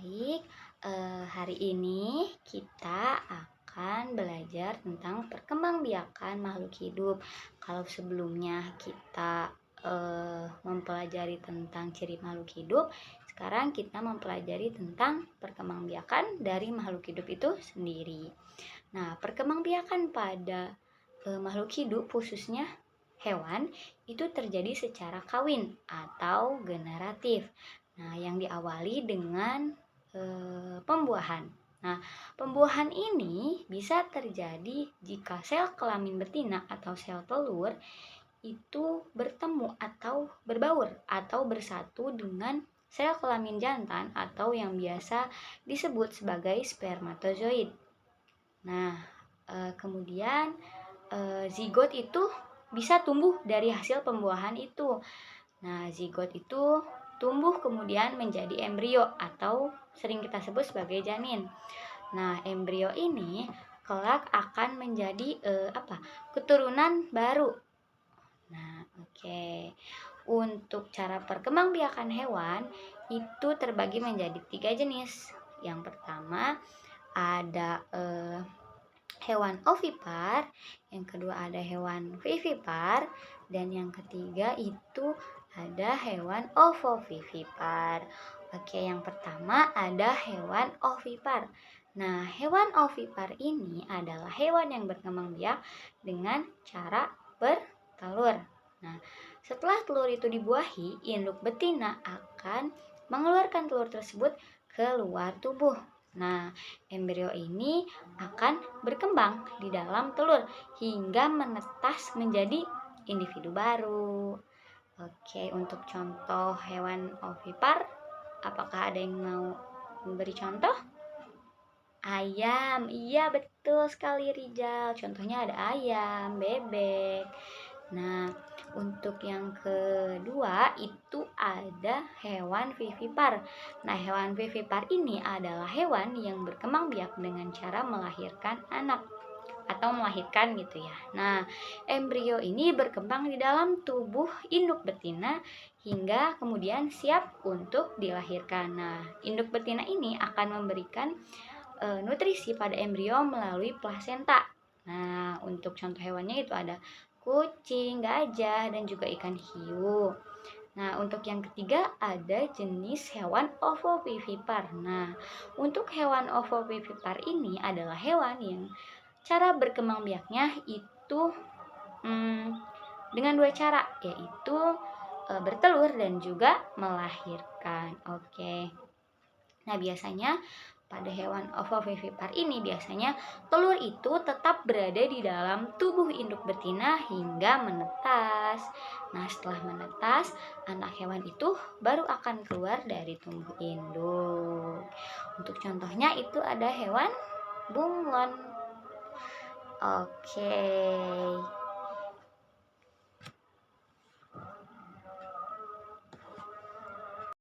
Baik, hari ini kita akan belajar tentang perkembangbiakan makhluk hidup. Kalau sebelumnya kita mempelajari tentang ciri makhluk hidup, sekarang kita mempelajari tentang perkembangbiakan dari makhluk hidup itu sendiri. Nah, perkembangbiakan pada makhluk hidup khususnya hewan itu terjadi secara kawin atau generatif. Nah, yang diawali dengan pembuahan. Nah, pembuahan ini bisa terjadi jika sel kelamin betina atau sel telur itu bertemu atau berbaur atau bersatu dengan sel kelamin jantan atau yang biasa disebut sebagai spermatozoid. Nah, kemudian zigot itu bisa tumbuh dari hasil pembuahan itu. Nah, zigot itu tumbuh kemudian menjadi embrio atau sering kita sebut sebagai janin. Nah, embrio ini kelak akan menjadi keturunan baru. Nah, oke. Untuk cara perkembangbiakan hewan itu terbagi menjadi 3 jenis. Yang pertama ada hewan ovipar, yang kedua ada hewan vivipar, dan yang ketiga itu ada hewan ovovivipar. Oke, yang pertama ada hewan ovipar. Nah, hewan ovipar ini adalah hewan yang berkembang biak dengan cara bertelur. Nah, setelah telur itu dibuahi, induk betina akan mengeluarkan telur tersebut keluar tubuh. Nah, embrio ini akan berkembang di dalam telur hingga menetas menjadi individu baru. Oke, untuk contoh hewan ovipar, apakah ada yang mau memberi contoh? Ayam, iya betul sekali Rijal. Contohnya ada ayam, bebek. Nah, untuk yang kedua itu ada hewan vivipar. Nah, hewan vivipar ini adalah hewan yang berkembang biak dengan cara melahirkan anak atau melahirkan gitu ya. Nah, embrio ini berkembang di dalam tubuh induk betina hingga kemudian siap untuk dilahirkan. Nah, induk betina ini akan memberikan nutrisi pada embrio melalui plasenta. Nah, untuk contoh hewannya itu ada kucing, gajah, dan juga ikan hiu. Nah, untuk yang ketiga ada jenis hewan ovovivipar. Nah, untuk hewan ovovivipar ini adalah hewan yang cara berkembang biaknya itu dengan 2 cara, yaitu bertelur dan juga melahirkan. Oke. Nah, biasanya pada hewan ovovivipar ini biasanya telur itu tetap berada di dalam tubuh induk betina hingga menetas. Nah, setelah menetas, anak hewan itu baru akan keluar dari tubuh induk. Untuk contohnya itu ada hewan bunglon. Oke.